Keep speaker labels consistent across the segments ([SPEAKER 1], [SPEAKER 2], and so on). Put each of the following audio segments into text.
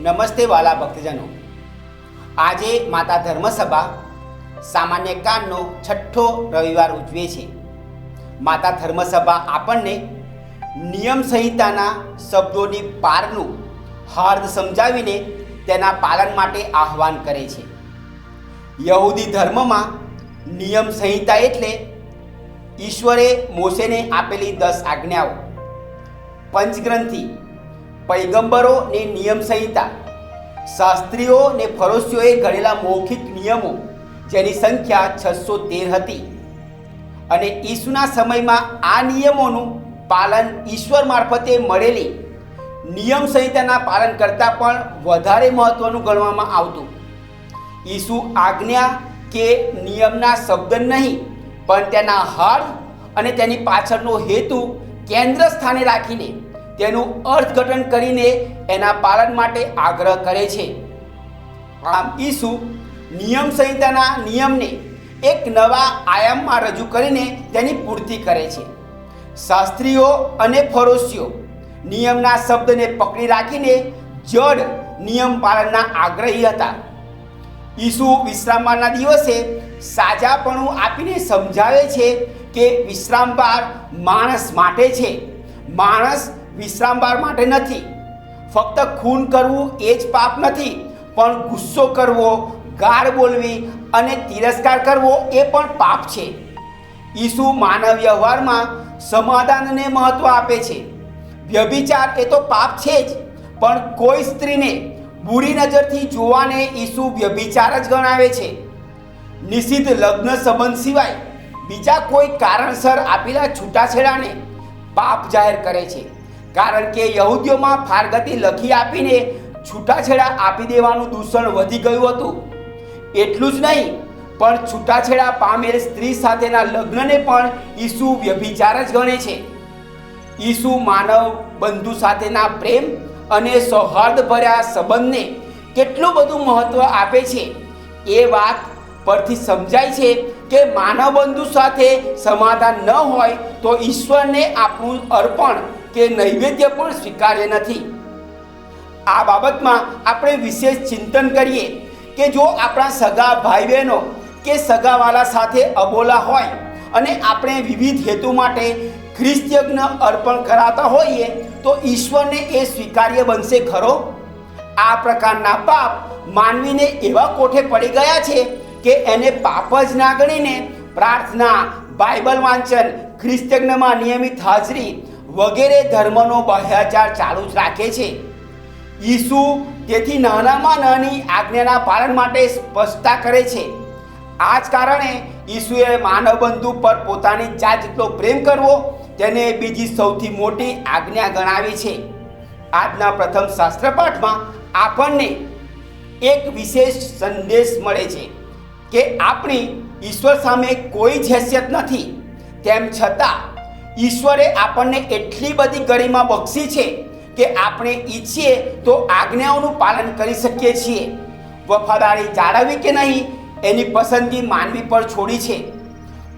[SPEAKER 1] નમસ્તે વાલા ભક્તજનો, આજે માતા ધર્મસભા સામાન્ય કાળનો 6થો રવિવાર ઉજવે છે. માતા ધર્મસભા આપણને નિયમ સંહિતાના શબ્દોની પારનું હાર્દ સમજાવીને તેના પાલન માટે આહ્વાન કરે છે. યહૂદી ધર્મમાં નિયમ સંહિતા એટલે ઈશ્વરે મોશેને આપેલી 10 આજ્ઞાઓ, પંચગ્રંથિ, પૈગંબરોને નિયમ સંહિતા, શાસ્ત્રીઓ ને ફરોશીઓએ ઘડેલા મૌખિક નિયમો, જેની સંખ્યા 613 હતી. અને ઈસુના સમયમાં આ નિયમોનું પાલન ઈશ્વર મારફતે મળેલી નિયમ સંહિતાના પાલન કરતાં પણ વધારે મહત્વનું ગણવામાં આવતું. ઈસુ આજ્ઞા કે નિયમના શબ્દ નહીં, પણ તેના હાર્દ અને તેની પાછળનો હેતુ કેન્દ્ર સ્થાને રાખીને તેનું અર્થઘટન કરીને એના પાલન માટે આગ્રહ કરે છે. આમ ઈસુ નિયમ સંહિતાના નિયમને એક નવા આયામમાં રજૂ કરીને તેની પૂર્તિ કરે છે. શાસ્ત્રીઓ અને ફરોશીઓ નિયમના શબ્દને પકડી રાખીને જડ નિયમ પાલનના આગ્રહી હતા. ઈસુ વિશ્રામવારના દિવસે સાજાપણું આપીને સમજાવે છે કે વિશ્રામવાર માણસ માટે છે, માણસ વિશ્રામવાર માટે નથી. ફક્ત ખૂન કરવું એ જ પાપ નથી, પણ ગુસ્સો કરવો, ગાળ બોલવી અને તિરસ્કાર કરવો એ પણ પાપ છે. ઈસુ માનવ વ્યવહારમાં સમાધાનને મહત્વ આપે છે. વ્યભિચાર એ તો પાપ છે જ, પણ કોઈ સ્ત્રીને બુરી નજરથી જોવાને ઈસુ વ્યભિચાર જ ગણાવે છે. નિષિદ્ધ લગ્ન સંબંધ સિવાય બીજા કોઈ કારણસર આપેલા છૂટાછેડાને પાપ જાહેર કરે છે. કારણ કે યહૂદીઓમાં ફારગતી લખી આપીને છૂટાછેડા આપી દેવાનું દૂષણ વધી ગયું હતું. એટલું જ નહીં, પણ છૂટાછેડા પામેલ સ્ત્રી સાથેના લગ્નને પણ ઈસુ વ્યભિચાર જ ગણે છે. ઈસુ માનવ બંધુ સાથેના પ્રેમ અને સૌહાર્દભર્યા સંબંધને કેટલું બધું મહત્વ આપે છે એ વાત પરથી સમજાય છે કે માનવ બંધુ સાથે સમાધાન ન હોય તો ઈશ્વરને આપણું અર્પણ કે નૈવેદ્ય પણ સ્વીકાર્ય નથી. આ બાબતમાં આપણે વિશેષ ચિંતન કરીએ કે જો આપણા સગા ભાઈ બહેનો કે સગાવાલા સાથે અબોલા હોય અને આપણે વિવિધ હેતુ માટે ખ્રિસ્ત યજ્ઞ અર્પણ કરાતા હોઈએ તો ઈશ્વરને એ સ્વીકાર્ય બનશે ખરો? આ પ્રકારના પાપ માનવીને એવા કોઠે પડી ગયા છે કે એને પાપ જ ના ગણીને પ્રાર્થના, બાઇબલ વાંચન, ખ્રિસ્ત યજ્ઞમાં નિયમિત હાજરી વગેરે ધર્મનો બાહ્યાચાર ચાલુ જ રાખે છે. ઈસુ તેથી નાનામાં નાની આજ્ઞાના પાલન માટે સ્પષ્ટતા કરે છે. આ જ કારણે ઈસુએ માનવ બંધુ પર પોતાની જાત જેટલો પ્રેમ કરવો તેને બીજી સૌથી મોટી આજ્ઞા ગણાવી છે. આજના પ્રથમ શાસ્ત્રપાઠમાં આપણને એક વિશેષ સંદેશ મળે છે કે આપણી ઈશ્વર સામે કોઈ જ હેસિયત નથી. તેમ છતાં ઈશ્વરે આપણને એટલી બધી ગરિમા બક્ષી છે કે આપણે ઈચ્છીએ તો આજ્ઞાઓનું પાલન કરી શકીએ છીએ. વફાદારી જાળવવી કે નહીં એની પસંદગી માનવી પર છોડી છે.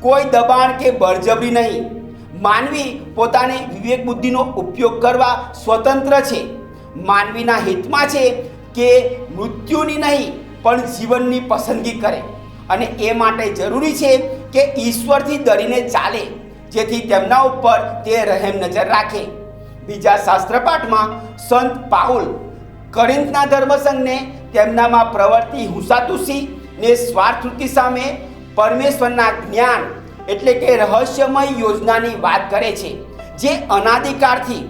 [SPEAKER 1] કોઈ દબાણ કે બળજબરી નહીં. માનવી પોતાની વિવેક બુદ્ધિનો ઉપયોગ કરવા સ્વતંત્ર છે. માનવીના હિતમાં છે કે મૃત્યુની નહીં પણ જીવનની પસંદગી કરે, અને એ માટે જરૂરી છે કે ઈશ્વરથી ડરીને ચાલે, જેથી તેમના ઉપર તે રહેમ નજર રાખે. બીજા શાસ્ત્રપાઠમાં સંત પાઉલ કોરિન્થના ધર્મસંઘને તેમનામાં પ્રવર્તી હુંસાતુસી ને સ્વાર્થવૃત્તિ સામે પરમેશ્વરના જ્ઞાન એટલે કે રહસ્યમય યોજનાની વાત કરે છે, જે અનાદિકાળથી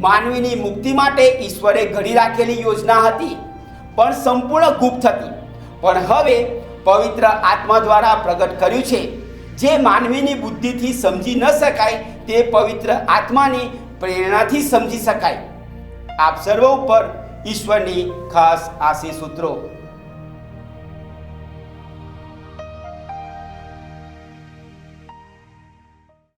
[SPEAKER 1] માનવીની મુક્તિ માટે ઈશ્વરે ઘડી રાખેલી યોજના હતી, પણ સંપૂર્ણ ગુપ્ત હતી. પણ હવે પવિત્ર આત્મા દ્વારા પ્રગટ કર્યું છે, જે માનવીની બુદ્ધિથી સમજી ન શકાય તે પવિત્ર આત્માની પ્રેરણાથી સમજી શકાય. આપ સર્વ ઉપર ઈશ્વરની ખાસ આશીષ સૂત્રો.